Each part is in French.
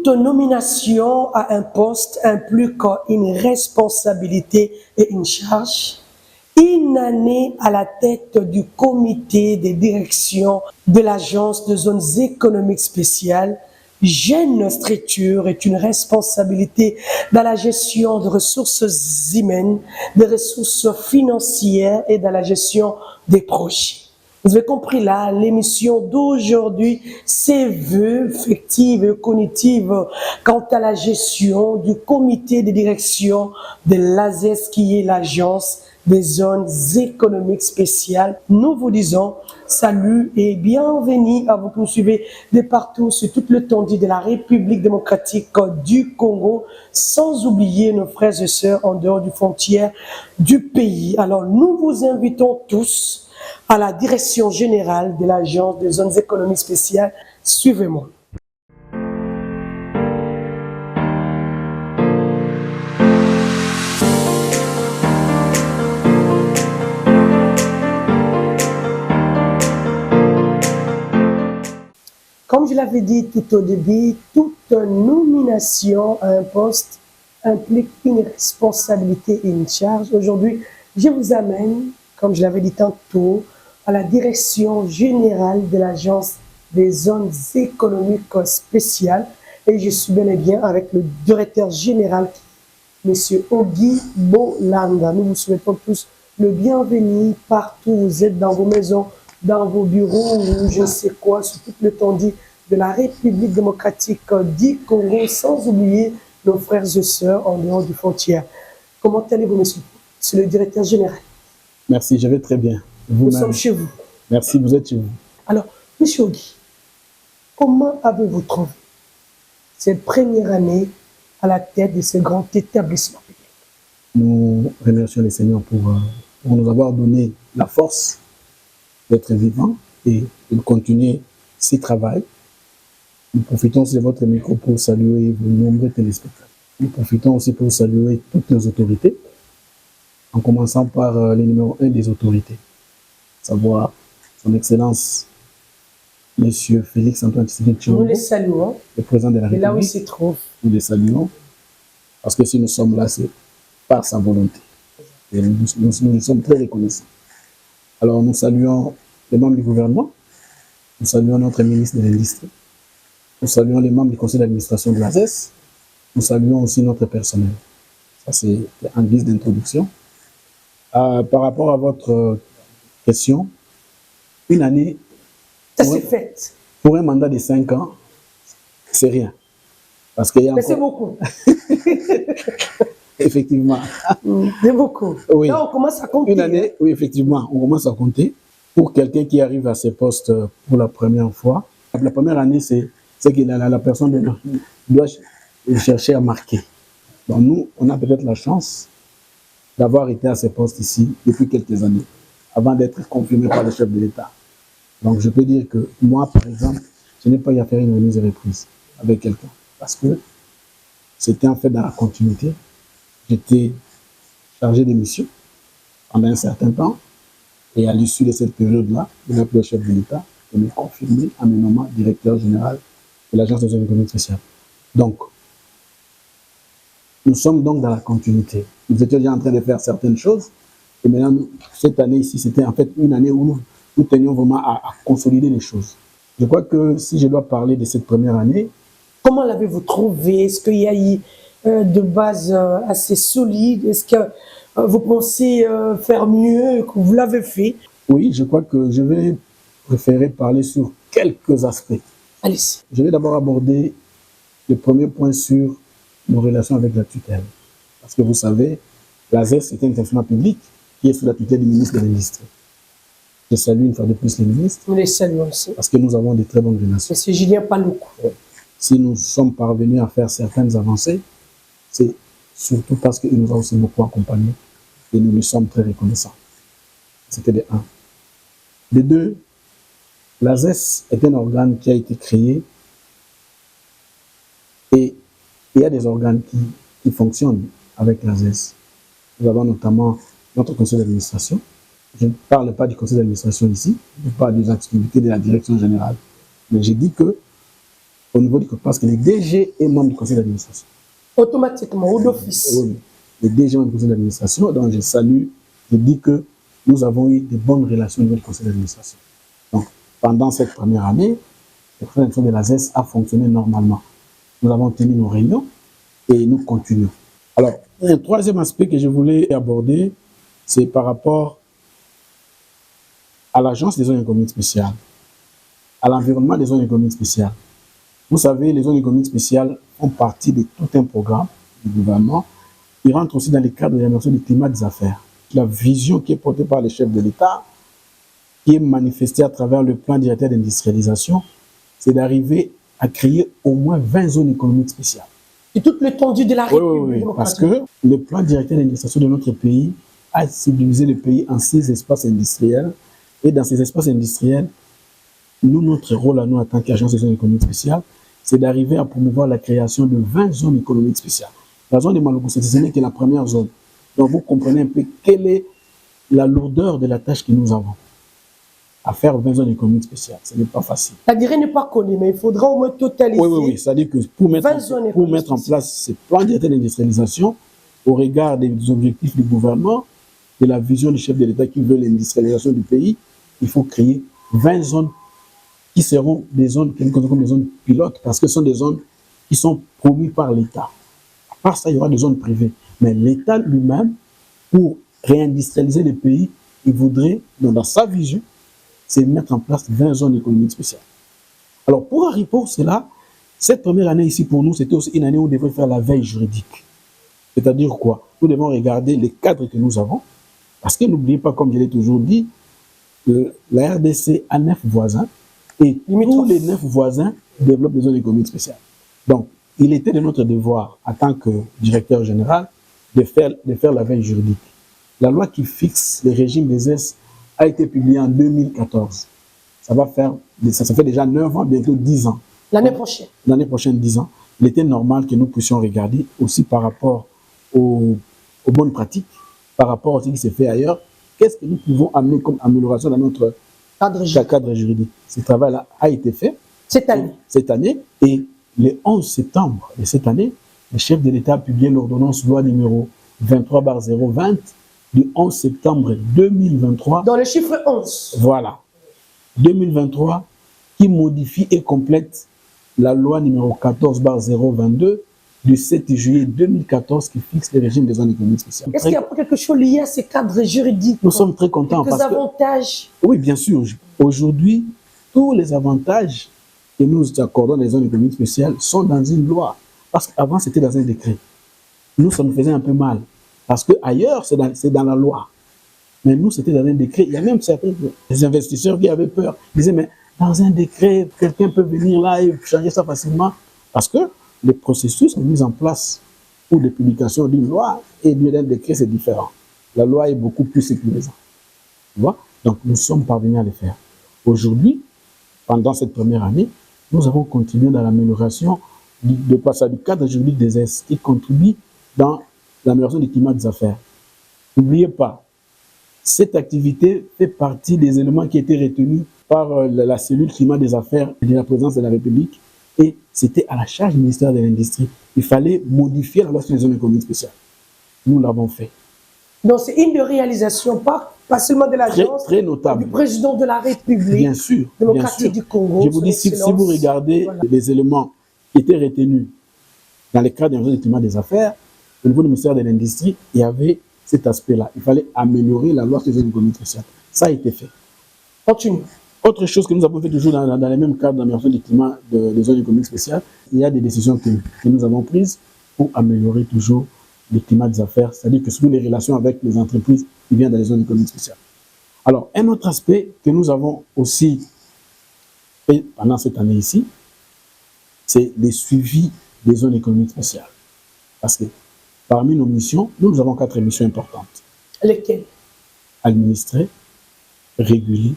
Toute nomination à un poste implique une responsabilité et une charge. Une année à la tête du comité de direction de l'Agence de zones économiques spéciales, jeune structure est une responsabilité dans la gestion des ressources humaines, des ressources financières et dans la gestion des projets. Vous avez compris là, l'émission d'aujourd'hui se veut effective et cognitive quant à la gestion du comité de direction de l'AZES qui est l'Agence des zones économiques spéciales. Nous vous disons salut et bienvenue à vous qui nous suivez de partout sur tout l'étendue de la République démocratique du Congo, sans oublier nos frères et sœurs en dehors des frontières du pays. Alors nous vous invitons tous à la direction générale de l'Agence des zones économiques spéciales. Suivez-moi. Comme je l'avais dit tout au début, toute nomination à un poste implique une responsabilité et une charge. Aujourd'hui, je vous amène, comme je l'avais dit tantôt, à la direction générale de l'Agence des zones économiques spéciales. Et je suis bel et bien avec le directeur général, M. Ogi Bolanda. Nous vous souhaitons tous le bienvenu partout où vous êtes, dans vos maisons, dans vos bureaux, ou je ne sais quoi, sur toute l'étendue de la République démocratique du Congo, sans oublier nos frères et sœurs en dehors des frontières. Comment allez-vous, monsieur? C'est le directeur général. Merci, je vais très bien. Nous sommes chez vous. Merci, vous êtes chez vous. Alors, monsieur Ogi, comment avez-vous trouvé cette première année à la tête de ce grand établissement public? Nous remercions les Seigneurs pour nous avoir donné la force d'être vivants et de continuer ce travail. Nous profitons de votre micro pour saluer vos nombreux téléspectateurs. Nous profitons aussi pour saluer toutes nos autorités, en commençant par le numéro 1 des autorités, à savoir son Excellence, Monsieur Félix Antoine Tshisekedi Tshilombo. Nous les saluons. Le président de la République. Et là où il se trouve. Nous les saluons, parce que si nous sommes là, c'est par sa volonté. Et nous sommes très reconnaissants. Alors nous saluons les membres du gouvernement, nous saluons notre ministre de l'Industrie, nous saluons les membres du conseil d'administration de l'AZES, nous saluons aussi notre personnel. Ça, c'est en guise d'introduction. Par rapport à votre question, une année, ça s'est fait. Pour un mandat de 5 ans, c'est rien. Parce qu'il y a mais c'est beaucoup. Effectivement. C'est beaucoup. Oui. Là, on commence à compter. Une année, oui, effectivement, on commence à compter. Pour quelqu'un qui arrive à ce poste pour la première fois, la première année, c'est que la personne doit chercher à marquer. Donc nous, on a peut-être la chance d'avoir été à ce poste ici depuis quelques années, avant d'être confirmé par le chef de l'État. Donc je peux dire que moi, par exemple, je n'ai pas eu à faire une remise de reprise avec quelqu'un, parce que c'était en fait dans la continuité. J'étais chargé de mission pendant un certain temps, et à l'issue de cette période-là, il a appelé le chef de l'État pour me confirmer en me nommant directeur général de l'Agence des zones économiques spéciales. Donc, nous sommes donc dans la continuité. Nous étions déjà en train de faire certaines choses, et maintenant, cette année ici, c'était en fait une année où nous tenions vraiment à consolider les choses. Je crois que si je dois parler de cette première année... Comment l'avez-vous trouvé? Est-ce qu'il y a eu de base assez solide? Est-ce que vous pensez faire mieux que vous l'avez fait? Oui, je crois que je vais préférer parler sur quelques aspects. Allez-y. Je vais d'abord aborder le premier point sur nos relations avec la tutelle. Parce que vous savez, l'AZES est un établissement public qui est sous la tutelle du ministre de l'Industrie. Je salue une fois de plus les ministres. Nous les saluons aussi. Parce que nous avons de très bonnes relations. Monsieur Julien Paloukou. Si nous sommes parvenus à faire certaines avancées, c'est surtout parce qu'il nous a aussi beaucoup accompagnés et nous lui sommes très reconnaissants. C'était de 1. De 2, l'AZES est un organe qui a été créé et il y a des organes qui fonctionnent avec l'AZES. Nous avons notamment notre conseil d'administration. Je ne parle pas du conseil d'administration ici, je parle des activités de la direction générale. Mais j'ai dit que au niveau du parce que le DG est membre du conseil d'administration. Automatiquement, ou d'office. Oui, le DG est membre du conseil d'administration. Donc, je salue, je dis que nous avons eu de bonnes relations au niveau du conseil d'administration. Donc, pendant cette première année, le conseil d'administration de la ZES a fonctionné normalement. Nous avons tenu nos réunions et nous continuons. Alors, un troisième aspect que je voulais aborder, c'est par rapport à l'agence des zones économiques spéciales, à l'environnement des zones économiques spéciales. Vous savez, les zones économiques spéciales font partie de tout un programme du gouvernement. Ils rentrent aussi dans le cadre de l'amélioration du climat des affaires. La vision qui est portée par les chefs de l'État, qui est manifestée à travers le plan directeur d'industrialisation, c'est d'arriver à créer au moins 20 zones économiques spéciales. Et toute l'étendue de la République. Oui, parce que le plan directeur d'industrialisation de notre pays a subdivisé le pays en 6 espaces industriels. Et dans ces espaces industriels, nous, notre rôle à nous en tant qu'agence des zones économiques spéciales, c'est d'arriver à promouvoir la création de 20 zones économiques spéciales. La zone de Maloukoussé, ce n'est que la première zone. Donc vous comprenez un peu quelle est la lourdeur de la tâche que nous avons à faire 20 zones économiques spéciales. Ce n'est pas facile. Ça dirait ne pas connaître, mais il faudra au moins totaliser. Oui. C'est-à-dire que pour mettre en place ce plan directeur d'industrialisation, au regard des objectifs du gouvernement, de la vision du chef de l'État qui veut l'industrialisation du pays, il faut créer 20 zones qui seront des zones que nous considérons comme des zones pilotes, parce que ce sont des zones qui sont promues par l'État. À part ça, il y aura des zones privées. Mais l'État lui-même, pour réindustrialiser le pays, il voudrait, dans sa vision, c'est mettre en place 20 zones économiques spéciales. Alors, pour cela, cette première année ici, pour nous, c'était aussi une année où on devait faire la veille juridique. C'est-à-dire quoi? Nous devons regarder les cadres que nous avons, parce que n'oubliez pas, comme je l'ai toujours dit, que la RDC a 9 voisins, et tous les 9 voisins développent des zones économiques spéciales. Donc, il était de notre devoir, en tant que directeur général, de faire la veille juridique. La loi qui fixe le régime des S a été publiée en 2014. Ça fait déjà 9 ans, bientôt 10 ans. L'année prochaine. L'année prochaine, 10 ans. Il était normal que nous puissions regarder aussi par rapport aux bonnes pratiques, par rapport à ce qui s'est fait ailleurs. Qu'est-ce que nous pouvons amener comme amélioration dans notre cadre juridique? Ce travail-là a été fait cette année. Et le 11 septembre de cette année, le chef de l'État a publié l'ordonnance loi numéro 23/020 du 11 septembre 2023. Dans le chiffre 11. Voilà. 2023, qui modifie et complète la loi numéro 14/022 du 7 juillet 2014 qui fixe le régime des zones économiques spéciales. Est-ce qu'il y a quelque chose lié à ces cadres juridiques? Nous sommes très contents. Quelques avantages? Oui, bien sûr. Aujourd'hui, tous les avantages que nous accordons les zones économiques spéciales sont dans une loi. Parce qu'avant, c'était dans un décret. Nous, ça nous faisait un peu mal. Parce qu'ailleurs, c'est dans la loi. Mais nous, c'était dans un décret. Il y a même certains investisseurs qui avaient peur. Ils disaient, mais dans un décret, quelqu'un peut venir là et changer ça facilement. Parce que les processus sont mis en place pour des publications d'une loi et d'un décret, c'est différent. La loi est beaucoup plus sécurisante. Tu vois? Donc, nous sommes parvenus à le faire. Aujourd'hui, pendant cette première année, nous avons continué dans l'amélioration du passage du cadre juridique des S qui contribue dans l'amélioration du climat des affaires. N'oubliez pas, cette activité fait partie des éléments qui étaient retenus par la cellule climat des affaires de la présidence de la République et c'était à la charge du ministère de l'Industrie. Il fallait modifier la loi sur les zones économiques spéciales. Nous l'avons fait. Donc c'est une réalisation, pas seulement de l'agence, très notable. Du président de la République bien sûr, démocratique du Congo. Je vous dis, si vous regardez les éléments qui étaient retenus dans le cadre du climat des affaires, au niveau du ministère de l'Industrie, il y avait cet aspect-là. Il fallait améliorer la loi sur les zones économiques spéciales. Ça a été fait. Continue. Autre chose que nous avons fait toujours dans les mêmes cadres d'amélioration du climat des zones économiques spéciales, il y a des décisions que nous avons prises pour améliorer toujours le climat des affaires, c'est-à-dire que sur les relations avec les entreprises qui viennent dans les zones économiques spéciales. Alors, un autre aspect que nous avons aussi fait pendant cette année ici, c'est le suivi des zones économiques spéciales. Parce que parmi nos missions, nous avons 4 missions importantes. Lesquelles? Administrer, réguler,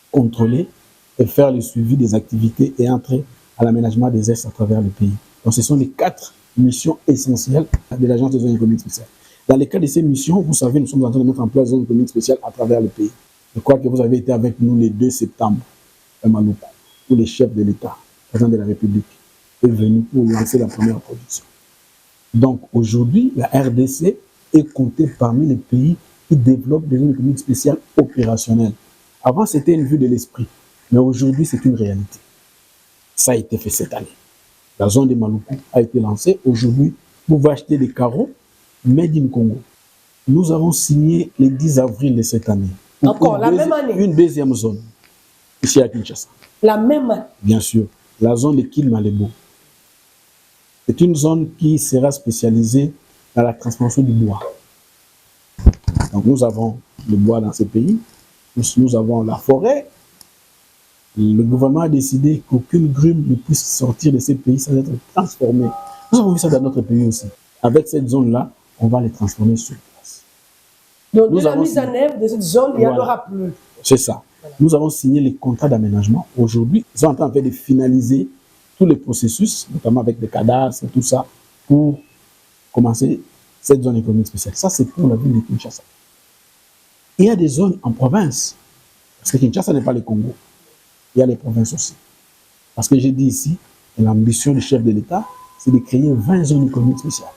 contrôler et faire le suivi des activités et entrer à l'aménagement des aides à travers le pays. Donc, ce sont les 4 missions essentielles de l'Agence des zones économiques spéciales. Dans le cadre de ces missions, vous savez, nous sommes en train de mettre en place des zones économiques spéciales à travers le pays. Je crois que vous avez été avec nous le 2 septembre à Maloukou, pour les chefs de l'État, président de la République. est venu pour lancer la première production. Donc aujourd'hui, la RDC est comptée parmi les pays qui développent des zones économiques spéciales opérationnelles. Avant, c'était une vue de l'esprit, mais aujourd'hui, c'est une réalité. Ça a été fait cette année. La zone de Maluku a été lancée. Aujourd'hui, vous pouvez acheter des carreaux made in Congo. Nous avons signé le 10 avril de cette année. Encore, la même année. Une deuxième zone, ici à Kinshasa. La même année. Bien sûr, la zone de Kilmalebo. C'est une zone qui sera spécialisée dans la transformation du bois. Donc nous avons le bois dans ces pays, nous avons la forêt. Le gouvernement a décidé qu'aucune grume ne puisse sortir de ces pays sans être transformée. Nous avons vu ça dans notre pays aussi. Avec cette zone-là, on va les transformer sur place. Donc de la mise en œuvre de cette zone, il n'y en aura plus. C'est ça. Voilà. Nous avons signé les contrats d'aménagement. Aujourd'hui, ils sont en train de finaliser tous les processus, notamment avec des cadastres et tout ça, pour commencer cette zone économique spéciale. Ça, c'est pour la ville de Kinshasa. Il y a des zones en province, parce que Kinshasa n'est pas le Congo. Il y a les provinces aussi. Parce que j'ai dit ici, l'ambition du chef de l'État, c'est de créer 20 zones économiques spéciales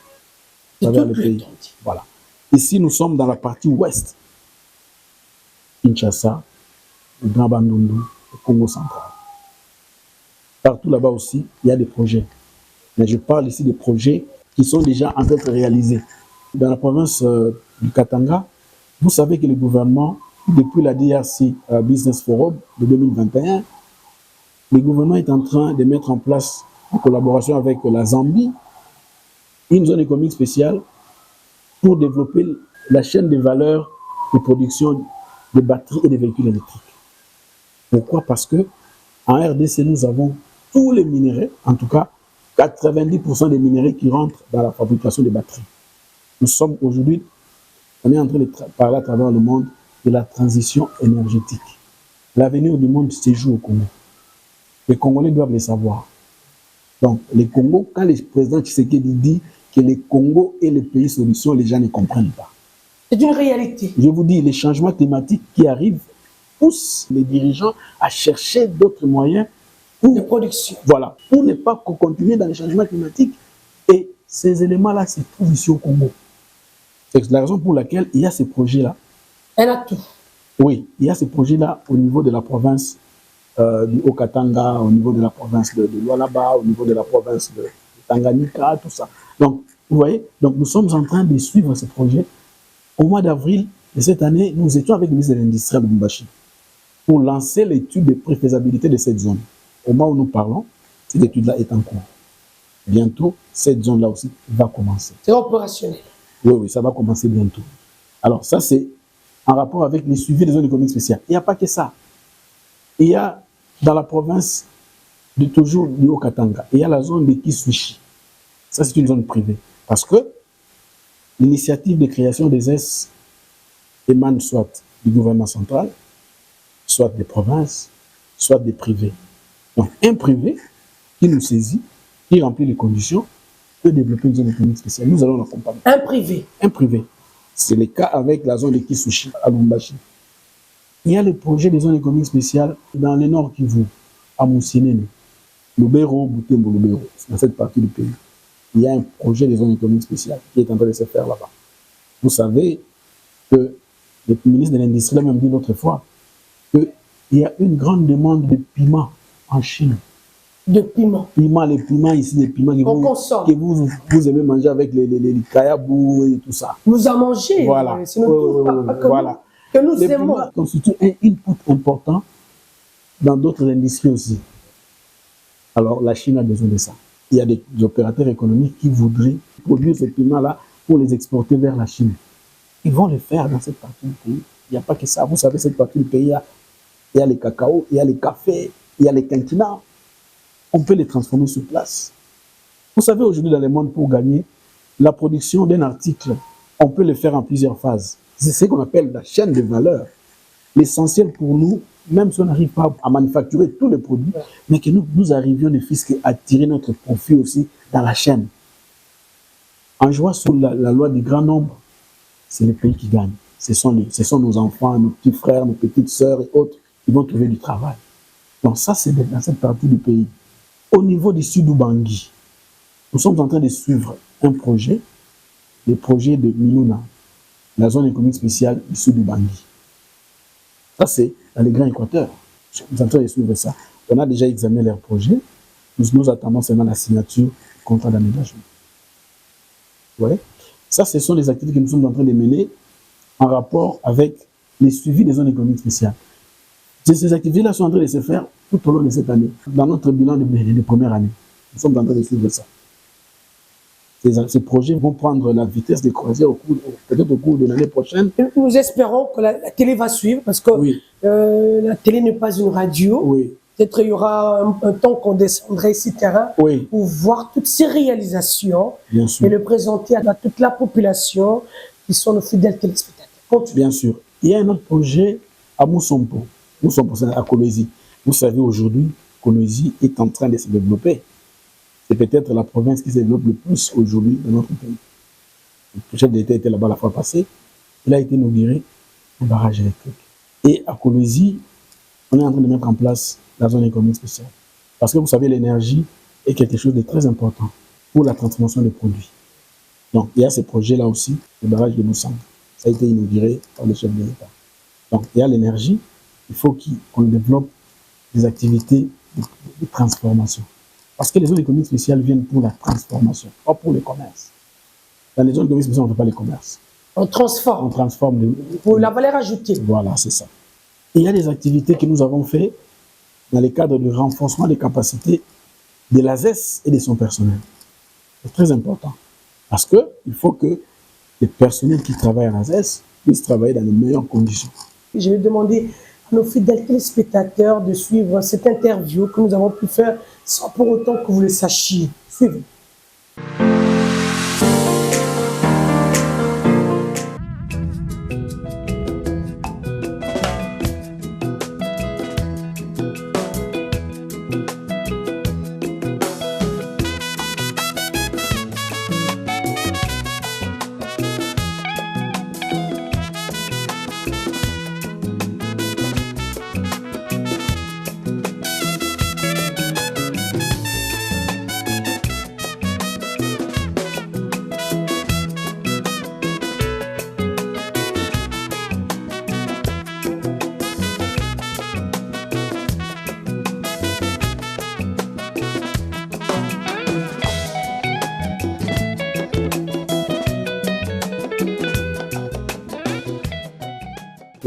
à travers le pays. Voilà. Ici, nous sommes dans la partie ouest. Kinshasa, le Grand Bandundu, le Congo central. Partout là-bas aussi, il y a des projets. Mais je parle ici des projets qui sont déjà en train de réaliser. Dans la province du Katanga, vous savez que le gouvernement, depuis la DRC Business Forum de 2021, le gouvernement est en train de mettre en place, en collaboration avec la Zambie, une zone économique spéciale pour développer la chaîne de valeur de production de batteries et de véhicules électriques. Pourquoi? Parce que en RDC, nous avons tous les minéraux, en tout cas 90% des minéraux qui rentrent dans la fabrication des batteries. Nous sommes aujourd'hui, on est en train de parler à travers le monde de la transition énergétique. L'avenir du monde se joue au Congo. Les Congolais doivent le savoir. Donc, les Congo, quand le président Tshisekedi dit que le Congo est le pays solution, les gens ne comprennent pas. C'est une réalité. Je vous dis, les changements climatiques qui arrivent poussent les dirigeants à chercher d'autres moyens de production. Voilà, pour ne pas continuer dans les changements climatiques. Et ces éléments-là se trouvent ici au Congo. C'est la raison pour laquelle il y a ces projets-là. Un atout. Oui, il y a ces projets-là au niveau de la province du Haut-Katanga, au niveau de la province de Lualaba, au niveau de la province de Tanganyika, tout ça. Donc, vous voyez, donc nous sommes en train de suivre ces projets. Au mois d'avril de cette année, nous étions avec le ministre de l'Industrie à Lubumbashi pour lancer l'étude de préfaisabilité de cette zone. Au moment où nous parlons, cette étude-là est en cours. Bientôt, cette zone-là aussi va commencer. C'est opérationnel. Oui, ça va commencer bientôt. Alors, ça, c'est en rapport avec les suivis des zones économiques spéciales. Il n'y a pas que ça. Il y a, dans la province de toujours du Haut-Katanga, il y a la zone de Kiswichi. Ça, c'est une zone privée. Parce que l'initiative de création des S émane soit du gouvernement central, soit des provinces, soit des privés. Donc, un privé qui nous saisit, qui remplit les conditions, peut développer une zone économique spéciale. Nous allons l'accompagner. Un privé. Un privé. C'est le cas avec la zone de Kiswichi à Lubumbashi. Il y a le projet des zones économiques spéciales dans le Nord Kivu, à Moussinene, Lubero, Butembo, Lubero, dans cette partie du pays. Il y a un projet des zones économiques spéciales qui est en train de se faire là-bas. Vous savez que le ministre de l'Industrie l'a même dit l'autre fois qu'il y a une grande demande de piment en Chine. De piment. Les piments ici, les piments que vous aimez manger avec les kayabou et tout ça. Vous en mangez. Voilà. C'est notre voilà. Que nous les aimons. piments constituent un input important dans d'autres industries aussi. Alors, la Chine a besoin de ça. Il y a des opérateurs économiques qui voudraient produire ces piments-là pour les exporter vers la Chine. Ils vont le faire dans cette partie du pays. Il n'y a pas que ça. Vous savez, cette partie du pays, il y a les cacao, il y a les cafés, il y a les quinquina. On peut les transformer sur place. Vous savez, aujourd'hui, dans le monde, pour gagner la production d'un article, on peut le faire en plusieurs phases. C'est ce qu'on appelle la chaîne de valeur. L'essentiel pour nous, même si on n'arrive pas à manufacturer tous les produits, mais que nous arrivions ne fût-ce qu'à tirer notre profit aussi dans la chaîne. En jouant sur la loi du grand nombre, c'est les pays qui gagnent. Ce sont nos enfants, nos petits frères, nos petites sœurs et autres qui vont trouver du travail. Donc ça, c'est dans cette partie du pays. Au niveau du Sud-Ubangi, nous sommes en train de suivre un projet, le projet de Miluna, la zone économique spéciale du Sud-Ubangi. Ça, c'est dans le Grand Équateur. Nous sommes en train de suivre ça. On a déjà examiné leur projet. Nous attendons seulement la signature du contrat d'aménagement. Vous voyez? Ça, ce sont les activités que nous sommes en train de mener en rapport avec les suivis des zones économiques spéciales. Ces activités-là sont en train de se faire tout au long de cette année, dans notre bilan de première année. Nous sommes en train de suivre ça. Ces projets vont prendre la vitesse de croisière peut-être au cours de l'année prochaine. Nous espérons que la télé va suivre parce que oui. La télé n'est pas une radio. Oui. Peut-être il y aura un temps qu'on descendrait ici terrain oui. pour voir toutes ces réalisations bien sûr. Et le présenter à toute la population qui sont nos fidèles téléspectateurs. Continue. Bien sûr. Il y a un autre projet à Moussompo. Moussompo, c'est à Kolwezi. Vous savez aujourd'hui, Kolwezi est en train de se développer. C'est peut-être la province qui se développe le plus aujourd'hui dans notre pays. Le chef d'État était là-bas la fois passée. Il a été inauguré un barrage électrique. Et à Kolwezi, on est en train de mettre en place la zone économique spéciale. Parce que vous savez, l'énergie est quelque chose de très important pour la transformation des produits. Donc, il y a ce projet-là aussi, le barrage de Moussang. Ça a été inauguré par le chef de l'État. Donc, il y a l'énergie. Il faut qu'on développe des activités de transformation. Parce que les zones économiques spéciales viennent pour la transformation, pas pour le commerce. Dans les zones économiques spéciales, on ne fait pas le commerce. On transforme. On transforme. Pour la valeur ajoutée. Voilà, c'est ça. Et il y a des activités que nous avons faites dans le cadre du renforcement des capacités de l'ASES et de son personnel. C'est très important. Parce qu'il faut que les personnels qui travaillent à l'ASES puissent travailler dans les meilleures conditions. Je vais demander à nos fidèles téléspectateurs de suivre cette interview que nous avons pu faire sans pour autant que vous le sachiez. Suivez.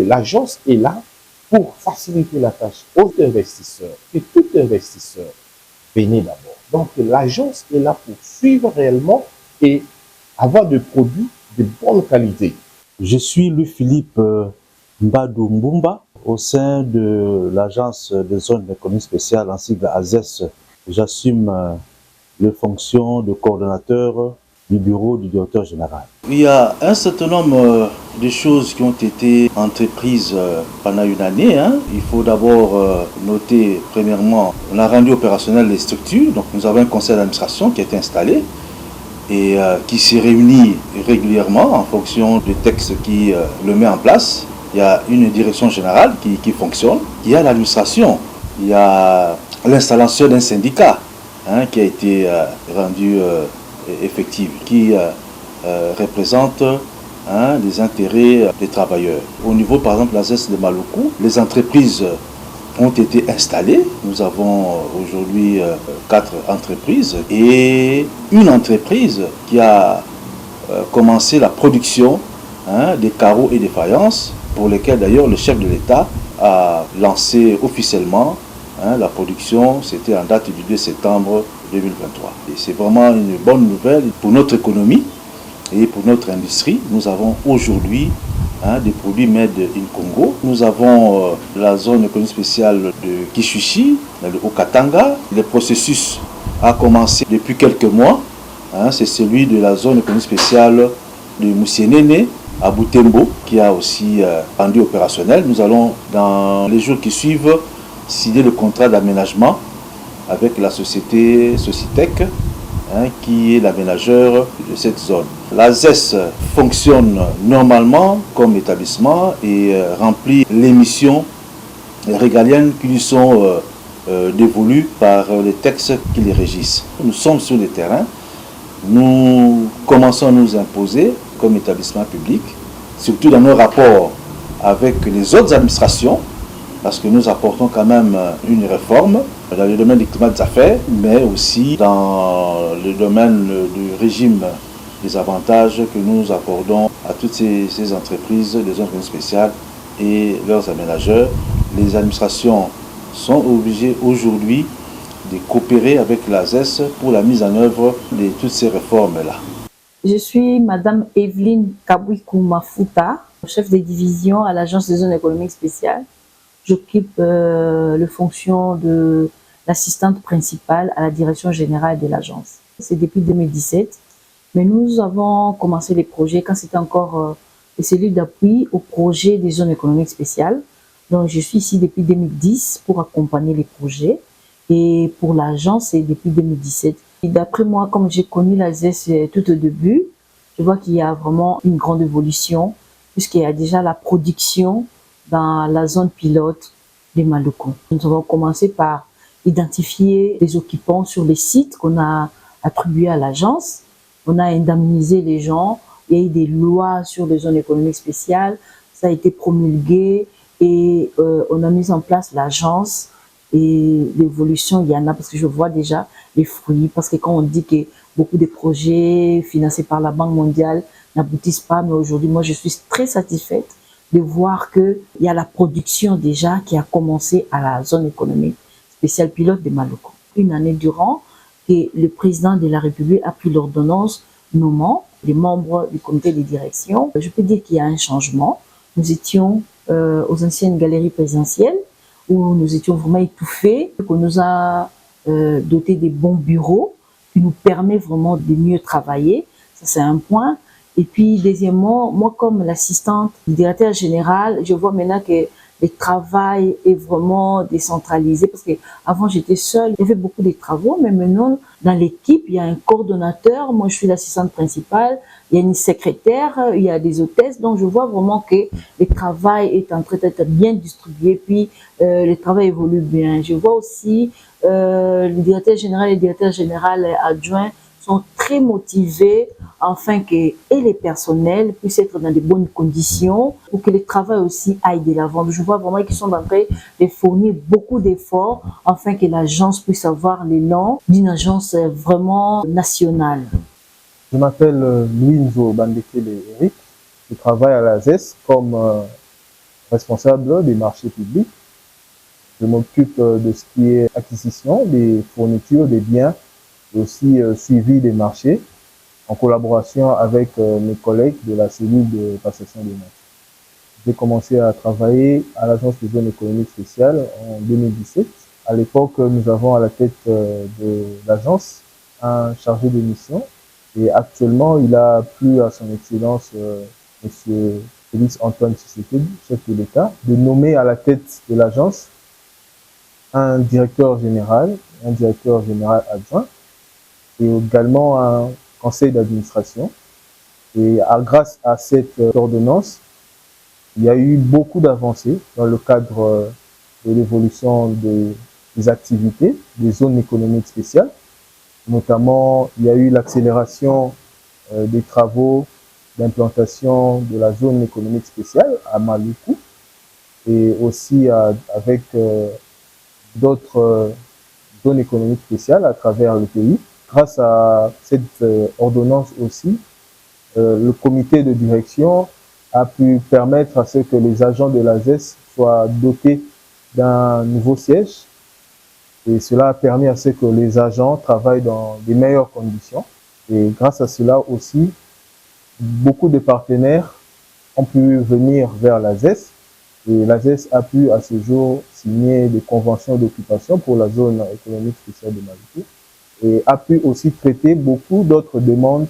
L'agence est là pour faciliter la tâche aux investisseurs. Et tout investisseur, venez d'abord. Donc l'agence est là pour suivre réellement et avoir des produits de bonne qualité. Je suis Louis-Philippe Mbadou Mbumba au sein de l'agence des zones d'économie spéciale en sigle ASES. J'assume les fonctions de coordonnateur du bureau du directeur général. Il y a un certain nombre de choses qui ont été entreprises pendant une année. Il faut d'abord noter, premièrement, on a rendu opérationnel les structures. Donc nous avons un conseil d'administration qui a été installé et qui se réunit régulièrement en fonction du texte qui le met en place. Il y a une direction générale qui fonctionne. Il y a l'administration. Il y a l'installation d'un syndicat qui a été rendu effective, qui représente les intérêts des travailleurs. Au niveau, par exemple, de la ZES de Maluku, les entreprises ont été installées. Nous avons aujourd'hui 4 entreprises et une entreprise qui a commencé la production des carreaux et des faïences, pour lesquels d'ailleurs le chef de l'État a lancé officiellement la production. C'était en date du 2 septembre 2023. Et c'est vraiment une bonne nouvelle pour notre économie et pour notre industrie. Nous avons aujourd'hui des produits made in Congo. Nous avons la zone économique spéciale de Kishushi, le Haut-Katanga. Le processus a commencé depuis quelques mois. C'est celui de la zone économique spéciale de Moussienene à Butembo qui a aussi rendu opérationnel. Nous allons dans les jours qui suivent signer le contrat d'aménagement avec la société Socitec qui est l'aménageur de cette zone. La ZES fonctionne normalement comme établissement et remplit les missions régaliennes qui lui sont dévolues par les textes qui les régissent. Nous sommes sur le terrain, nous commençons à nous imposer comme établissement public, surtout dans nos rapports avec les autres administrations, parce que nous apportons quand même une réforme dans le domaine du climat des affaires, mais aussi dans le domaine du régime des avantages que nous accordons à toutes ces entreprises, des entreprises spéciales et leurs aménageurs. Les administrations sont obligées aujourd'hui de coopérer avec l'ASES pour la mise en œuvre de toutes ces réformes-là. Je suis Madame Evelyne Kabwikou Mafuta, chef de division à l'Agence des zones économiques spéciales. J'occupe la fonction de l'assistante principale à la direction générale de l'agence. C'est depuis 2017, mais nous avons commencé les projets quand c'était encore les cellules d'appui au projet des zones économiques spéciales. Donc je suis ici depuis 2010 pour accompagner les projets et pour l'agence c'est depuis 2017. D'après moi, comme j'ai connu l'ASES tout au début, je vois qu'il y a vraiment une grande évolution puisqu'il y a déjà la production dans la zone pilote des Maluku. Nous avons commencé par identifier les occupants sur les sites qu'on a attribués à l'agence. On a indemnisé les gens. Il y a eu des lois sur les zones économiques spéciales. Ça a été promulgué et on a mis en place l'agence. Et l'évolution, il y en a parce que je vois déjà les fruits. Parce que quand on dit que beaucoup de projets financés par la Banque mondiale n'aboutissent pas, mais aujourd'hui, moi, je suis très satisfaite de voir qu'il y a la production déjà qui a commencé à la zone économique spéciale pilote de Maluku. Une année durant, que le président de la République a pris l'ordonnance nommant les membres du comité de direction. Je peux dire qu'il y a un changement. Nous étions aux anciennes galeries présidentielles où nous étions vraiment étouffés, qu'on nous a doté des bons bureaux qui nous permet vraiment de mieux travailler. Ça, c'est un point. Et puis, deuxièmement, moi, comme l'assistante du directeur général, je vois maintenant que le travail est vraiment décentralisé parce que avant j'étais seule, il y avait beaucoup de travaux, mais maintenant, dans l'équipe, il y a un coordonnateur, moi, je suis l'assistante principale, il y a une secrétaire, il y a des hôtesses, donc je vois vraiment que le travail est en train d'être bien distribué, puis le travail évolue bien. Je vois aussi le directeur général et le directeur général adjoint sont très motivés afin que et les personnels puissent être dans de bonnes conditions pour que le travail aussi aille de l'avant. Je vois vraiment qu'ils sont en train de fournir beaucoup d'efforts afin que l'agence puisse avoir l'élan d'une agence vraiment nationale. Je m'appelle Louis Nzo Bandekele Eric. Je travaille à l'ASES comme responsable des marchés publics. Je m'occupe de ce qui est acquisition des fournitures, des biens, et aussi suivi des marchés en collaboration avec mes collègues de la cellule de passation des marchés. J'ai commencé à travailler à l'Agence des zones économiques spéciales en 2017. À l'époque, nous avons à la tête de l'agence un chargé de mission et actuellement, il a plu à son excellence Monsieur Félix Antoine Tshisekedi, chef de l'État, de nommer à la tête de l'agence un directeur général adjoint et également un conseil d'administration. Et grâce à cette ordonnance, il y a eu beaucoup d'avancées dans le cadre de l'évolution des activités des zones économiques spéciales. Notamment, il y a eu l'accélération des travaux d'implantation de la zone économique spéciale à Maluku et aussi avec d'autres zones économiques spéciales à travers le pays. Grâce à cette ordonnance aussi, le comité de direction a pu permettre à ce que les agents de l'ASES soient dotés d'un nouveau siège. Et cela a permis à ce que les agents travaillent dans des meilleures conditions. Et grâce à cela aussi, beaucoup de partenaires ont pu venir vers l'ASES. Et l'ASES a pu à ce jour signer des conventions d'occupation pour la zone économique spéciale de Maluku. Et a pu aussi traiter beaucoup d'autres demandes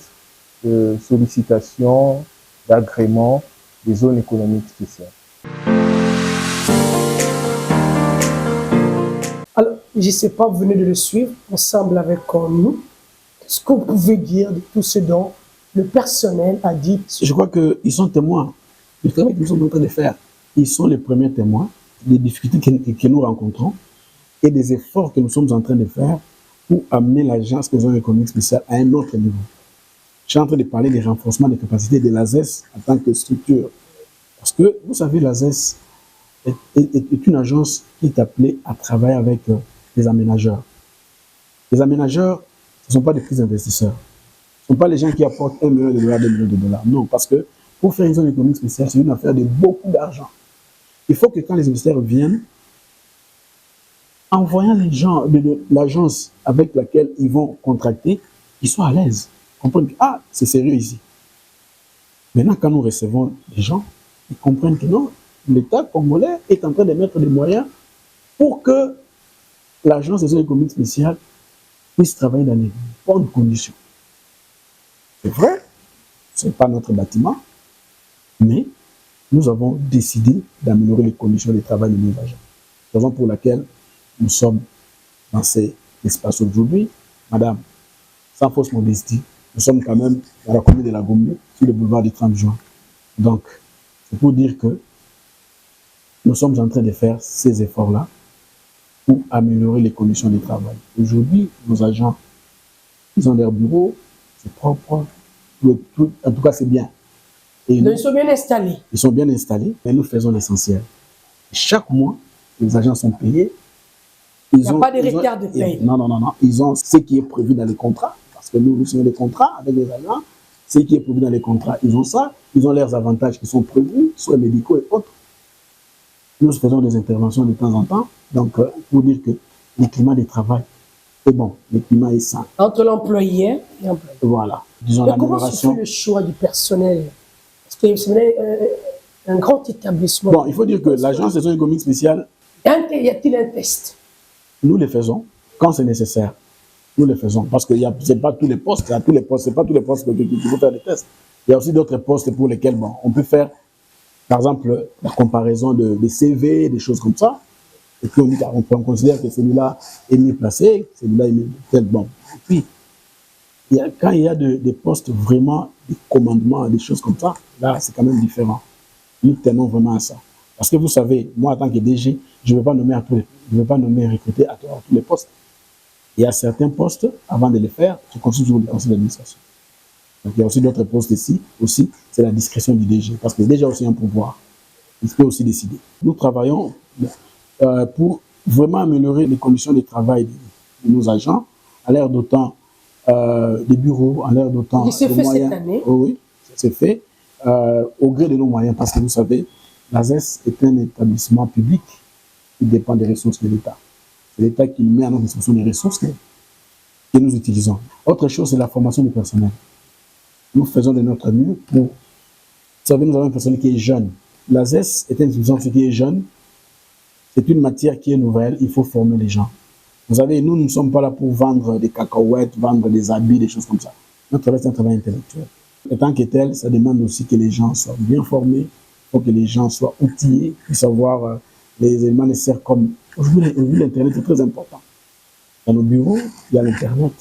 de sollicitation, d'agrément des zones économiques spéciales. Alors, je ne sais pas, vous venez de le suivre ensemble avec nous. Qu'est-ce que vous pouvez dire de tout ce dont le personnel a dit? Je crois qu'ils sont témoins du travail que nous sommes en train de faire. Ils sont les premiers témoins des difficultés que nous rencontrons. et des efforts que nous sommes en train de faire pour amener l'Agence des zones économiques spéciales à un autre niveau. Je suis en train de parler des renforcements des capacités de l'AZES en tant que structure. Parce que, vous savez, l'AZES est une agence qui est appelée à travailler avec les aménageurs. Les aménageurs, ce ne sont pas des petits investisseurs. Ce ne sont pas les gens qui apportent 1 million de dollars, 2 millions de dollars. Non, parce que pour faire une zone économique spéciale, c'est une affaire de beaucoup d'argent. Il faut que quand les investisseurs viennent, en voyant les gens de l'agence avec laquelle ils vont contracter, ils soient à l'aise. Comprennent que, ah, c'est sérieux ici. Maintenant, quand nous recevons des gens, ils comprennent que non, l'État congolais est en train de mettre des moyens pour que l'agence des zones économiques spéciales puisse travailler dans les bonnes conditions. C'est vrai, ce n'est pas notre bâtiment, mais nous avons décidé d'améliorer les conditions de travail de nos agents. Raison pour laquelle nous sommes dans cet espace aujourd'hui. Madame, sans fausse modestie, nous sommes quand même dans la commune de la Gombe, sur le boulevard du 30 juin. Donc, c'est pour dire que nous sommes en train de faire ces efforts-là pour améliorer les conditions de travail. Aujourd'hui, nos agents, ils ont leur bureau, c'est propre, en tout cas c'est bien. Et Donc, ils sont bien installés. Ils sont bien installés, mais nous faisons l'essentiel. Chaque mois, les agents sont payés. Il n'y a pas de retard de paye. Non. Ils ont ce qui est prévu dans les contrats, parce que nous signons des contrats avec les agents. Ce qui est prévu dans les contrats, ils ont ça. Ils ont leurs avantages qui sont prévus, soit médicaux et autres. Nous faisons des interventions de temps en temps. Donc, pour dire que le climat de travail est bon, le climat est sain. Entre l'employé et l'employé. Voilà. Disons Mais comment se l'amélioration. fait le choix du personnel? Parce que c'est un grand établissement. Bon, il faut dire que l'agence des zones économiques spéciales, Y a-t-il un test? nous les faisons quand c'est nécessaire. Nous les faisons parce que ce n'est pas tous les postes, c'est pas tous les postes qu'il faut faire des tests. Il y a aussi d'autres postes pour lesquels bon, on peut faire, par exemple, la comparaison des CV, des choses comme ça. Et puis on considère que celui-là est mieux placé, celui-là est mieux peut-être bon. Et puis, quand il y a des postes vraiment, des commandements, des choses comme ça, là, c'est quand même différent. Nous tenons vraiment à ça. Parce que vous savez, moi, en tant que DG, je ne vais pas nommer je ne vais pas nommer recruter à tous les postes. Il y a certains postes, avant de les faire, je consulte toujours le conseil d'administration. Donc, il y a aussi d'autres postes ici, aussi, c'est la discrétion du DG. Parce que le DG a aussi un pouvoir. Il peut aussi décider. Nous travaillons pour vraiment améliorer les conditions de travail de nos agents, à l'ère d'autant des bureaux, à l'ère d'autant de moyens. Cette année. Oui, c'est fait au gré de nos moyens. Parce que vous savez, l'AZES est un établissement public qui dépend des ressources de l'État. C'est l'État qui met à notre disposition des ressources que nous utilisons. Autre chose, c'est la formation du personnel. Nous faisons de notre mieux pour... Vous savez, nous avons un personnel qui est jeune. L'AZES est une institution qui est jeune. C'est une matière qui est nouvelle. Il faut former les gens. Vous savez, nous ne sommes pas là pour vendre des cacahuètes, vendre des habits, des choses comme ça. Notre travail, c'est un travail intellectuel. Et tant que tel, ça demande aussi que les gens soient bien formés. Il faut que les gens soient outillés, puissent avoir les éléments nécessaires comme... Aujourd'hui, l'Internet est très important. Dans nos bureaux, il y a l'Internet.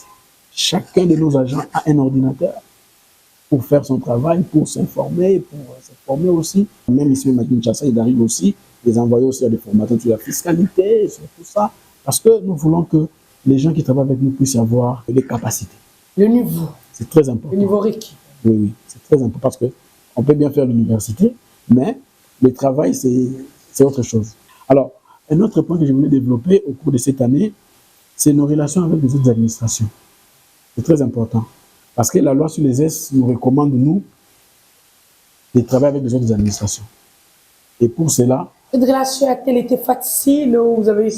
Chacun de nos agents a un ordinateur pour faire son travail, pour s'informer, pour se former aussi. Même ici, à Kinshasa, il arrive aussi les envoyer aussi à des formateurs sur la fiscalité, sur tout ça. Parce que nous voulons que les gens qui travaillent avec nous puissent avoir des capacités. Le niveau. C'est très important. Le niveau requis. Oui, c'est très important parce qu'on peut bien faire l'université, mais le travail, c'est autre chose. Alors, un autre point que je voulais développer au cours de cette année, c'est nos relations avec les autres administrations. C'est très important. Parce que la loi sur les S nous recommande, nous, de travailler avec les autres administrations. Et pour cela... Cette relation a-t-elle été facile ou vous avez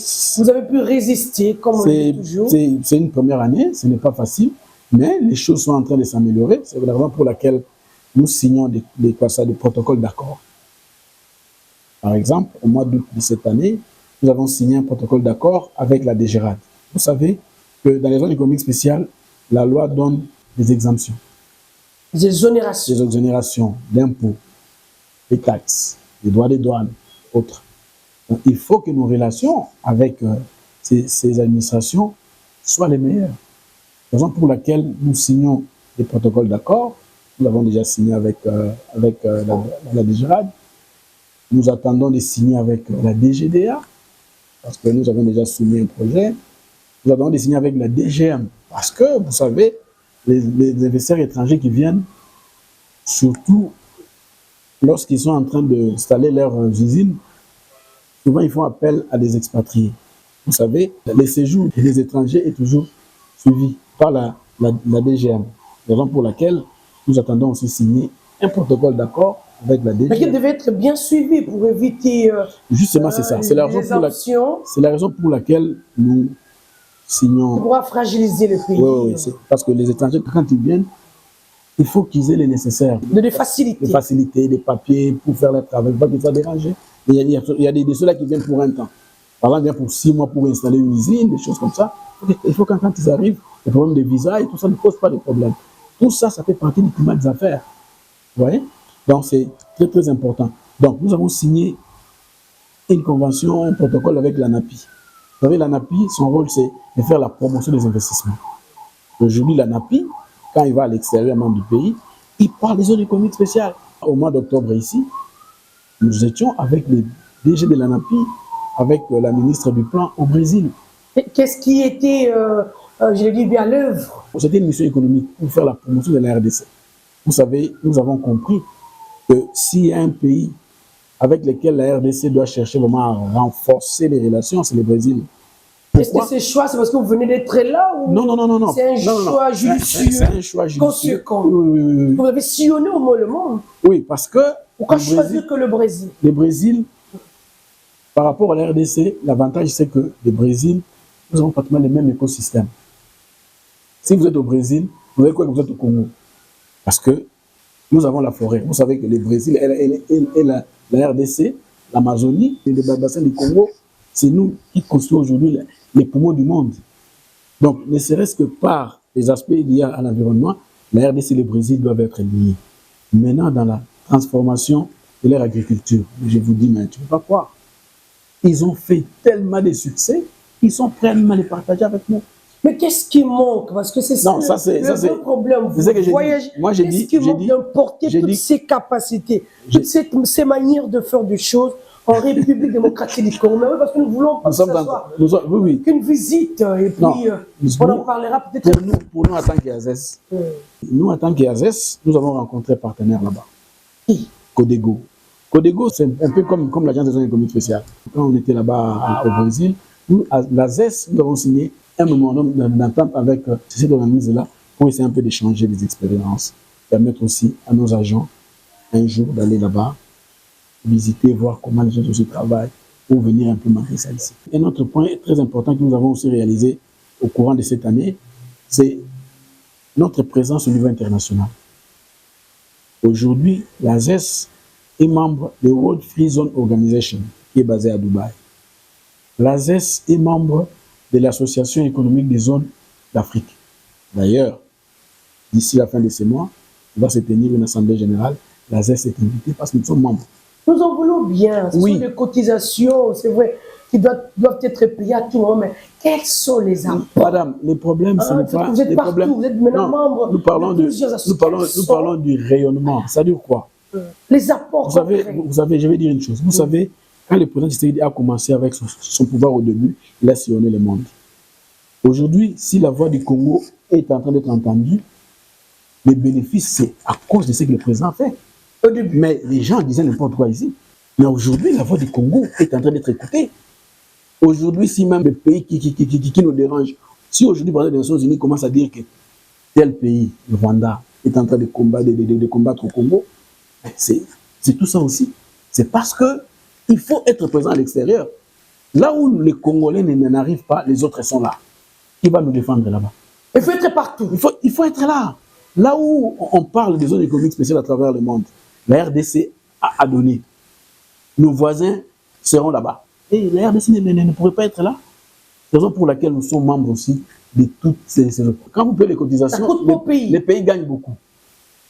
pu résister, comme on dit toujours? C'est une première année, ce n'est pas facile, mais les choses sont en train de s'améliorer. C'est la raison pour laquelle nous signons des protocoles d'accord. Par exemple, au mois d'août de cette année, nous avons signé un protocole d'accord avec la DGRAD. Vous savez que dans les zones économiques spéciales, la loi donne des exemptions. Des exonérations. Des exonérations d'impôts, des taxes, des droits de douane, autres. Donc, il faut que nos relations avec ces administrations soient les meilleures. Raison pour laquelle nous signons des protocoles d'accord. Nous l'avons déjà signé avec la DGRAD. Nous attendons de signer avec la DGDA. parce que nous avons déjà soumis un projet. Nous avons désigné avec la DGM, parce que, vous savez, les investisseurs étrangers qui viennent, surtout lorsqu'ils sont en train d'installer leurs usines, souvent ils font appel à des expatriés. Vous savez, le séjour des étrangers est toujours suivi par la DGM. Raison pour laquelle nous attendons aussi signer un protocole d'accord avec la DGM. Mais qui devait être bien suivi pour éviter justement, c'est ça. C'est la raison pour laquelle nous signons. Ça pourra fragiliser le pays. Oui, c'est parce que les étrangers, quand ils viennent, il faut qu'ils aient les nécessaires. Des facilités. Des facilités, des papiers pour faire leur travail, pas qu'ils soient dérangés. Il y a des ceux-là qui viennent pour un temps. Par exemple, viennent pour 6 mois pour installer une usine, des choses comme ça. Il faut quand ils arrivent, les problèmes de visa et tout ça ne pose pas de problème. Tout ça, ça fait partie du climat des affaires. Vous voyez? Donc, c'est très, très important. Donc, nous avons signé une convention, un protocole avec l'ANAPI. Vous savez, l'ANAPI, son rôle, c'est de faire la promotion des investissements. Aujourd'hui, l'ANAPI, quand il va à l'extérieur même du pays, il parle des zones économiques spéciales. Au mois d'octobre ici, nous étions avec les DG de l'ANAPI, avec la ministre du Plan au Brésil. Qu'est-ce qui était, je l'ai dit bien, à l'œuvre? C'était une mission économique pour faire la promotion de la RDC. Vous savez, nous avons compris que s'il y a un pays avec lequel la RDC doit chercher vraiment à renforcer les relations, c'est le Brésil. Est-ce que ce choix, c'est parce que vous venez d'être là ou Non. C'est un choix judicieux. C'est un choix judicieux. Conséquent. Oui. Vous avez sillonné au moins le monde. Oui, parce que... Pourquoi choisir que le Brésil? Le Brésil, par rapport à la RDC, l'avantage c'est que le Brésil, nous avons pratiquement les mêmes écosystèmes. Si vous êtes au Brésil, vous avez quoi que vous êtes au Congo? Parce que nous avons la forêt. Vous savez que le Brésil et la RDC, l'Amazonie, et le bassin du Congo, c'est nous qui construisons aujourd'hui les poumons du monde. Donc, ne serait-ce que par les aspects liés à l'environnement, la RDC et le Brésil doivent être liés. Maintenant, dans la transformation de leur agriculture, je vous dis, mais tu ne peux pas croire. Ils ont fait tellement de succès, ils sont prêts à les partager avec nous. Mais qu'est-ce qui manque? Parce que c'est le problème. Vous voyagez. Qu'est-ce qui manque d'importer toutes ces capacités, toutes ces manières de faire des choses en République démocratique du Congo? Mais oui, parce que nous voulons pas que ça soit qu'une visite. Et puis, on en parlera peut-être. Pour nous, en tant qu'AZES, nous, en tant qu'AZES, nous avons rencontré un partenaire là-bas. Qui? Codego. Codego, c'est un peu comme l'Agence des zones économiques spéciales. Quand on était là-bas au Brésil, nous, à l'AZES, nous avons signé un mémorandum d'entente avec ces organismes-là pour essayer un peu d'échanger des expériences, permettre aussi à nos agents un jour d'aller là-bas, visiter, voir comment les gens aussi travaillent pour venir implémenter ça ici. Un autre point très important que nous avons aussi réalisé au courant de cette année, c'est notre présence au niveau international. Aujourd'hui, l'AZES est membre de World Free Zone Organization, qui est basée à Dubaï. L'AZES est membre de l'Association économique des zones d'Afrique. D'ailleurs, d'ici la fin de ce mois, il va se tenir une assemblée générale. L'AZES est invitée parce que nous sommes membres. Nous en voulons bien. Ce sont des cotisations, c'est vrai, qui doivent être payées à tout moment. Mais quels sont les apports? Madame, les problèmes, ce n'est pas... Vous êtes partout, vous êtes maintenant membre nous parlons de plusieurs associations. Nous parlons du rayonnement. Ça dure quoi? Les apports. Vous savez, je vais dire une chose. Vous savez, quand le président Tshisekedi a commencé avec son pouvoir au début, il a sillonné le monde. Aujourd'hui, si la voix du Congo est en train d'être entendue, les bénéfices, c'est à cause de ce que le président a fait. Au début. Mais les gens disaient n'importe quoi ici. Mais aujourd'hui, la voix du Congo est en train d'être écoutée. Aujourd'hui, si même le pays qui nous dérange, si aujourd'hui, par exemple, les Nations Unies commencent à dire que tel pays, le Rwanda, est en train de combattre au Congo, c'est tout ça aussi. C'est parce que il faut être présent à l'extérieur. Là où les Congolais n'arrivent pas, les autres sont là. Qui va nous défendre là-bas? Il faut être partout. Il faut être là. Là où on parle des zones économiques spéciales à travers le monde, la RDC a donné. Nos voisins seront là-bas. Et la RDC ne pourrait pas être là. C'est la raison pour laquelle nous sommes membres aussi de toutes ces... Quand vous payez les cotisations, les pays gagnent beaucoup.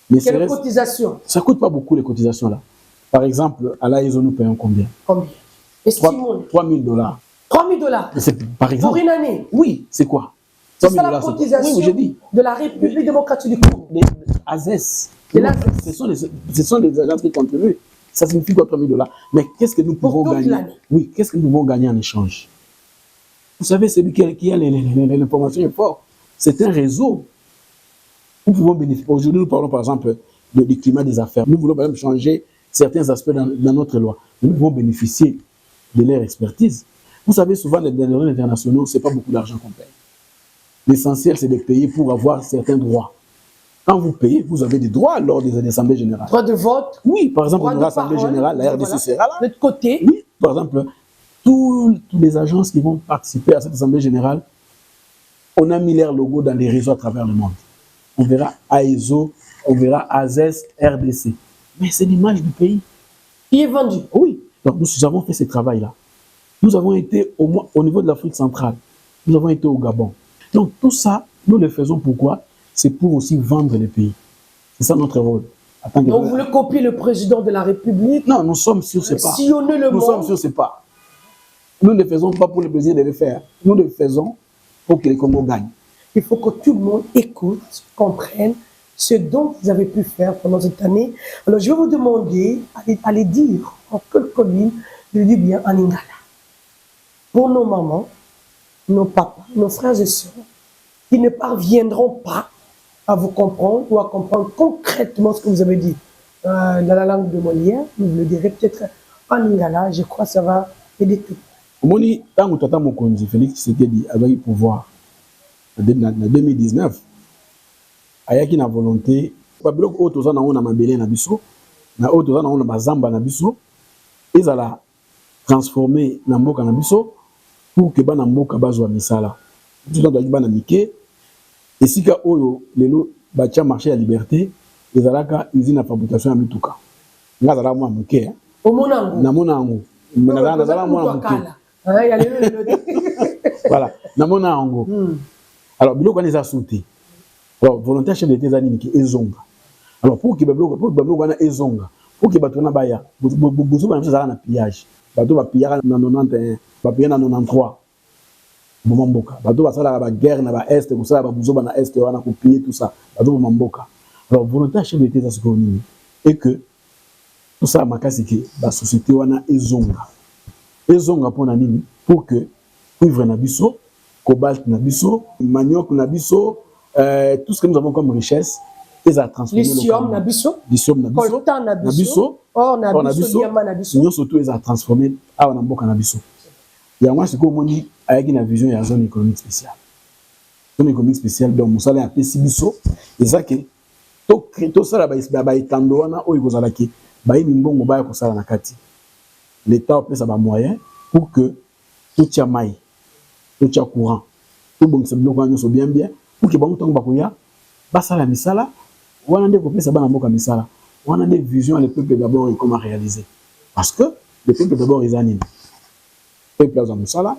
Quelles cotisations? Ça ne coûte pas beaucoup les cotisations là. Par exemple, à l'AESO, nous payons combien? Combien? Estimons. $3 000. $3 000 par exemple. Pour une année? Oui, c'est quoi? C'est ça la cotisation de la République démocratique du Congo. Les AZES. Ce sont les agences qui contribuent. Ça signifie quoi $3 000? Mais qu'est-ce que nous pouvons gagner? Oui, qu'est-ce que nous pouvons gagner en échange? Vous savez, celui qui a l'information est fort. C'est un réseau. Nous pouvons bénéficier. Aujourd'hui, nous parlons par exemple du climat des affaires. Nous voulons par exemple changer certains aspects dans notre loi. Nous pouvons bénéficier de leur expertise. Vous savez, souvent, dans les domaines internationaux, ce n'est pas beaucoup d'argent qu'on paye. L'essentiel, c'est de payer pour avoir certains droits. Quand vous payez, vous avez des droits lors des assemblées générales. Droit de vote. Oui, par exemple, droit dans de l'assemblée parole, générale, la RDC voilà. sera là. De l'autre côté. Oui, par exemple, toutes les agences qui vont participer à cette assemblée générale, on a mis leur logo dans les réseaux à travers le monde. On verra AESO, on verra AZES, RDC. Mais c'est l'image du pays. Qui est vendu. Oui, donc nous avons fait ce travail-là. Nous avons été au niveau de l'Afrique centrale. Nous avons été au Gabon. Donc tout ça, nous le faisons pourquoi? C'est pour aussi vendre les pays. C'est ça notre rôle. Donc vous voulez copier le président de la République? Non, nous sommes sur ce pas. Sillonner le monde. Nous sommes sur ce pas. Nous ne le faisons pas pour le plaisir de le faire. Nous le faisons pour que les Congo gagnent. Il faut que tout le monde écoute, comprenne ce dont vous avez pu faire pendant cette année. Alors je vais vous demander à les dire en quelques lignes, je le dis bien en lingala. Pour nos mamans, nos papas, nos frères et sœurs, qui ne parviendront pas à vous comprendre ou à comprendre concrètement ce que vous avez dit dans la langue de Molière, vous le direz peut-être en lingala, je crois que ça va aider tout. Moni, tant que Tata Mokonzi, Félix Tshisekedi avait eu pouvoir en 2019, ayaki na volonté, babilo ko toza na ona mabele na biso, na o toza na ona bazamba na biso, ezala transformer na mboka na biso pour que bana mboka bazwa misala. Tout ça doit bana mike, esika oyo lelo batia marché ya liberté, ezalaka usine à fabrication ya mituka. Ngazala mwa muke, Omonango. na monango, nazala mwa muke. Voilà, namona ango. Alors, biloko wana eza sauté. Alors, volontaire chef d'État ezali ki ezonga. Alors, pour que biloko wana ezonga, pour que bato wana baya, bozo bana ezala na pillage. Bato ba pillaka na 91, ba pillaka na 93. Bomamboka. Bato basala ba guerre na ba est, kusala ba bozo bana est wana ko piller tout ça. Bato bomamboka. Alors, volontaire chef d'État eza siko nini? Et que tout ça makasi ki ba société wana ezonga. Ezonga pona nini? Pour que cuivre na biso, cobalt na biso, manioc na biso, tout ce que nous avons comme richesse, ils a transformé lithium na biso, lithium na biso, coltan na biso, or na biso, diamant na biso, nous surtout ils a transformé awa na mboka na biso. Ya moi c'est comme on dit avec une vision ya zone économique spéciale. Zone économique spéciale donc musala ya pesi biso, ezake to sala ba etando wana oyo kozala ki ba yini mbongo ba ya kosala na kati. L'État peut ça ba moyen pour que tout ya mai, tout ya courant, tout bon c'est bloqué nyonso bien pour que bango tango bakoya basala misala wana nde ko pesa bana mboka misala. Wana des visions le peuple d'abord et comment réaliser. Parce que le peuple d'abord ils animent. Peuple à musala.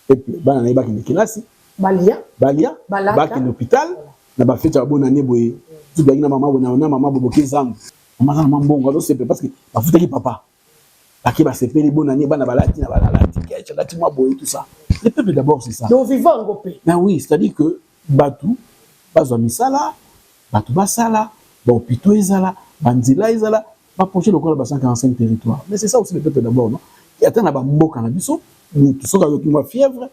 Peuple bana na baki kilasi, balia, baki l'hôpital, na ba fete bonne année boye. Tout baki na maman boboke zambu. Maman na mbongo alors c'est parce que ba futaki papa. Baki ba sepeli bonne année bana balati na balati kecha lati mwa boye tout ça. Le peuple d'abord c'est ça. Donc vivant ngopé. Mais oui, c'est-à-dire que batu bazwa misala, batu basala, ba hôpitaux ezala, banzila ezala, ba projet local ba 145 territoires. Mais c'est ça aussi le peuple d'abord, non? Il y a tana ba mboka na biso, tout ça avec moi fièvre,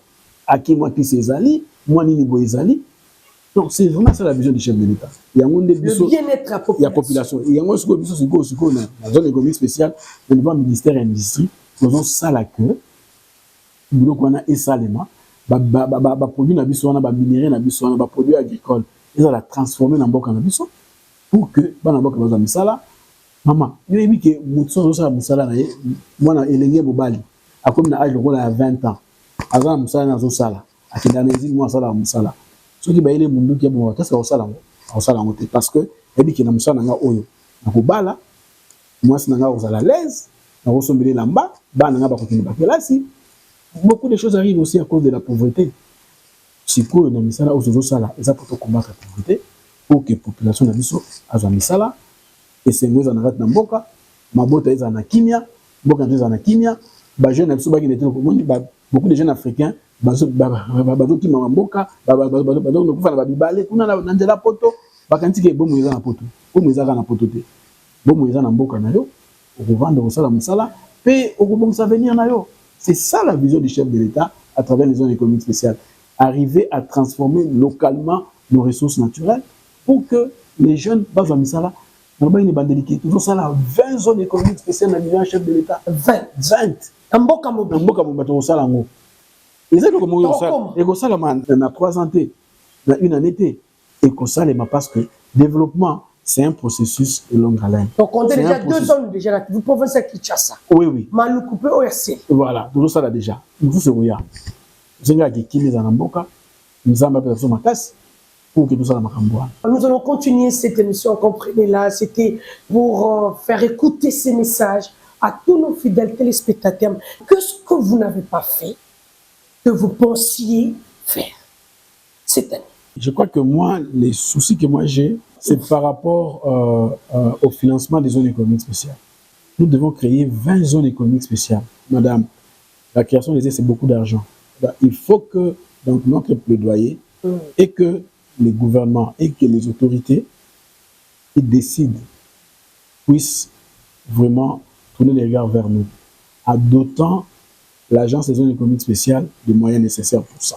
aki moi qui ezali, moi nini bo ezali. Donc c'est vraiment ça la vision du chef de l'État. Il y a un le bien-être à la population. Il y a un ce que biso siko na zone économique spéciale, au niveau ministère de l'industrie, nous avons ça la queue. Nous avons un esalema, ba produit na biso wana ba minerai na biso wana ba produit agricole. Ils ont la transformer na mboka na biso pour que bana mboka baza misala. Maman, yo yebi ke mutso zo musala na ye, mwana elenge mobali. Akomi na âge de 20 ans. Azana musala na zo sala. Akenda na ezini mwa sala musala. Soki ba ile mundu ki bon qu'est-ce que osala ngo? Osala ngo te parce que yebi ke na musala nga oyo. Na kobala mwasi na nga ozala l'aise, na osombele lamba, bana nga ba kokini ba kelasi. Beaucoup de choses arrivent aussi à cause de la pauvreté. Si quoi na misala ozo sala, eza pour combattre la pauvreté, pour que la population na biso azwa misala et c'est ngweza na rat na mboka, mabota eza na kimia, mboka eza na kimia, ba jeunes na biso ba kinete ko moni ba beaucoup de jeunes africains bazo ki mboka, bazo kufa na babibale, kuna na nzela poto, bakanti ke bomo eza na poto. Bomo eza na poto te. Bomo eza na mboka na yo, o vendre ko sala musala, pe o ko bongisa venir na yo. C'est ça la vision du chef de l'État à travers les zones économiques spéciales. Arriver à transformer localement nos ressources naturelles pour que les jeunes, pas en Misala, toujours ça là, 20 zones économiques spéciales dans le chef de l'État. 20. Mboka mobile. Mboka mobile, on ça là. Et ça, comme on ça, et ça là, on a 3 ans, on a une année, et qu'on ça parce que développement, c'est un processus de longue haleine. Donc on a déjà 2 zones déjà là. Vous pouvez faire Kinshasa. Oui, oui. Malukupe ORC. Voilà, toujours ça là déjà. Nous c'est Ouya. Nous avons qui les en Mboka, nous avons besoin de ma casse. Pour que tout ça nous allons continuer cette émission, comprenez-la. C'était pour faire écouter ces messages à tous nos fidèles téléspectateurs. Qu'est-ce que vous n'avez pas fait, que vous pensiez faire cette année? Je crois que moi, les soucis que moi j'ai, c'est par rapport au financement des zones économiques spéciales. Nous devons créer 20 zones économiques spéciales. Madame, la création des aides, c'est beaucoup d'argent. Il faut que donc, notre plaidoyer et que les gouvernements et que les autorités qui décident puissent vraiment tourner les regards vers nous, en dotant l'Agence des zones économiques spéciales des moyens nécessaires pour ça.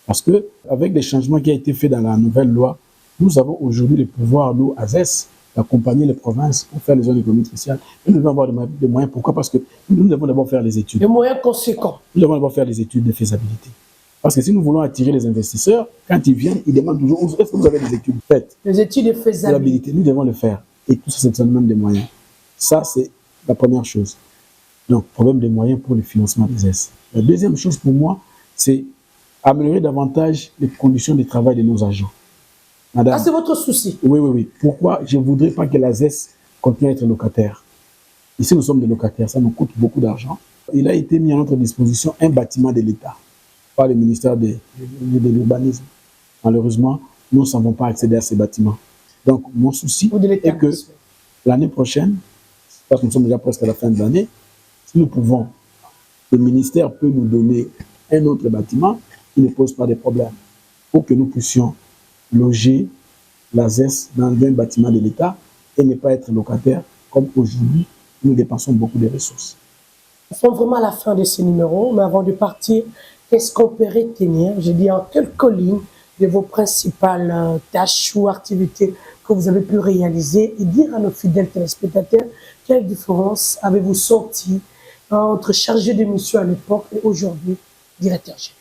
Parce que avec les changements qui ont été faits dans la nouvelle loi, nous avons aujourd'hui le pouvoir, nous, ASES, d'accompagner les provinces pour faire les zones économiques spéciales. Nous devons avoir des moyens. Pourquoi? Parce que nous devons d'abord faire les études. Des moyens conséquents. Nous devons d'abord faire les études de faisabilité. Parce que si nous voulons attirer les investisseurs, quand ils viennent, ils demandent toujours est-ce que vous avez des études faites? Les études de faisabilité. Nous devons le faire. Et tout ça, c'est même des moyens. Ça, c'est la première chose. Donc, problème des moyens pour le financement des aides. La deuxième chose pour moi, c'est améliorer davantage les conditions de travail de nos agents. Madame, ah, c'est votre souci? Oui, oui, oui. Pourquoi je ne voudrais pas que la ZES continue à être locataire? Ici, nous sommes des locataires. Ça nous coûte beaucoup d'argent. Il a été mis à notre disposition un bâtiment de l'État par le ministère de l'Urbanisme. Malheureusement, nous ne savons pas accéder à ces bâtiments. Donc, mon souci est que l'année prochaine, parce que nous sommes déjà presque à la fin de l'année, si nous pouvons, le ministère peut nous donner un autre bâtiment qui ne pose pas de problème pour que nous puissions loger la ZES dans un bâtiment de l'État et ne pas être locataire comme aujourd'hui, nous dépensons beaucoup de ressources. Nous sommes vraiment à la fin de ce numéro, mais avant de partir, qu'est-ce qu'on peut retenir, je dis en quelques lignes, de vos principales tâches ou activités que vous avez pu réaliser et dire à nos fidèles téléspectateurs quelle différence avez-vous senti entre chargé de mission à l'époque et aujourd'hui directeur général?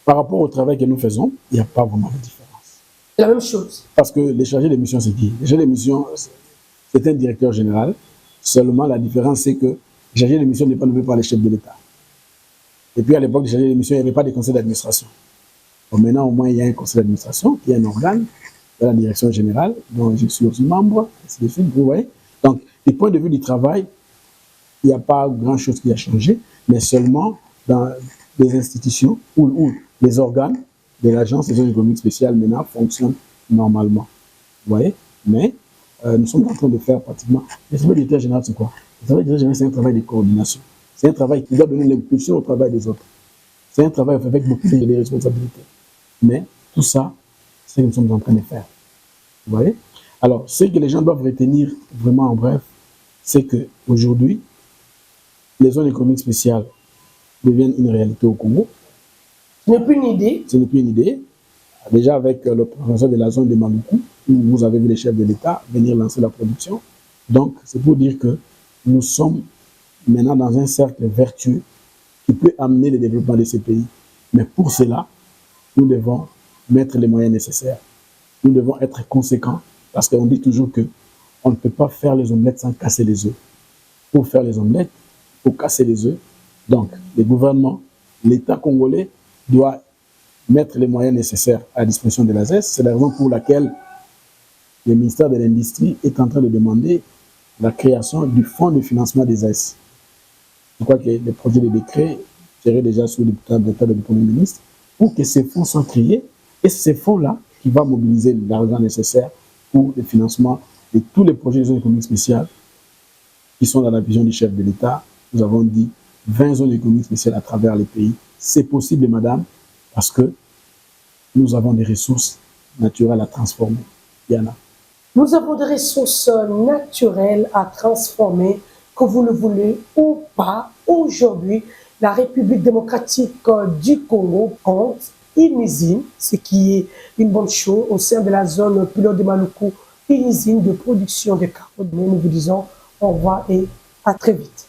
Par rapport au travail que nous faisons, il n'y a pas vraiment de différence. C'est la même chose. Parce que les chargés de mission, c'est qui? Les chargés de mission, c'est un directeur général. Seulement, la différence, c'est que le chargé de mission n'est pas nommé par les chefs de l'État. Et puis, à l'époque des chargés de mission, il n'y avait pas de conseil d'administration. Bon, maintenant, au moins, il y a un conseil d'administration qui est un organe de la direction générale, dont je suis aussi membre, ainsi de suite, vous voyez. Donc, du point de vue du travail, il n'y a pas grand-chose qui a changé, mais seulement dans les institutions où les organes de l'Agence des zones économiques spéciales maintenant fonctionnent normalement. Vous voyez? Mais nous sommes en train de faire pratiquement... Le travail du directeur général, c'est quoi? Le travail du directeur général, c'est un travail de coordination. C'est un travail qui doit donner l'impulsion au travail des autres. C'est un travail avec beaucoup de responsabilités. Mais tout ça, c'est ce que nous sommes en train de faire. Vous voyez? Alors, ce que les gens doivent retenir vraiment en bref, c'est qu'aujourd'hui, les zones économiques spéciales deviennent une réalité au Congo. Ce n'est plus une idée. Ce n'est plus une idée. Déjà avec le professeur de la zone de Maluku, où vous avez vu les chefs de l'État venir lancer la production. Donc, c'est pour dire que nous sommes maintenant dans un cercle vertueux qui peut amener le développement de ces pays. Mais pour cela, nous devons mettre les moyens nécessaires. Nous devons être conséquents parce qu'on dit toujours qu'on ne peut pas faire les omelettes sans casser les œufs. Pour faire les omelettes, il faut casser les œufs. Donc, les gouvernements, l'État congolais doit mettre les moyens nécessaires à la disposition de la ZES. C'est la raison pour laquelle le ministère de l'Industrie est en train de demander la création du fonds de financement des ZES. Je crois que le projet de décret serait déjà sous le l'état du Premier ministre pour que ces fonds soient créés. Et c'est ces fonds-là qui vont mobiliser l'argent nécessaire pour le financement de tous les projets de zones économiques spéciales qui sont dans la vision du chef de l'État. Nous avons dit 20 zones économiques spéciales à travers les pays. C'est possible, madame, parce que nous avons des ressources naturelles à transformer. Il y en a. Nous avons des ressources naturelles à transformer, que vous le voulez ou pas, aujourd'hui, la République démocratique du Congo compte une usine, ce qui est une bonne chose, au sein de la zone pilote de Maluku, une usine de production de carottes. Nous vous disons au revoir et à très vite.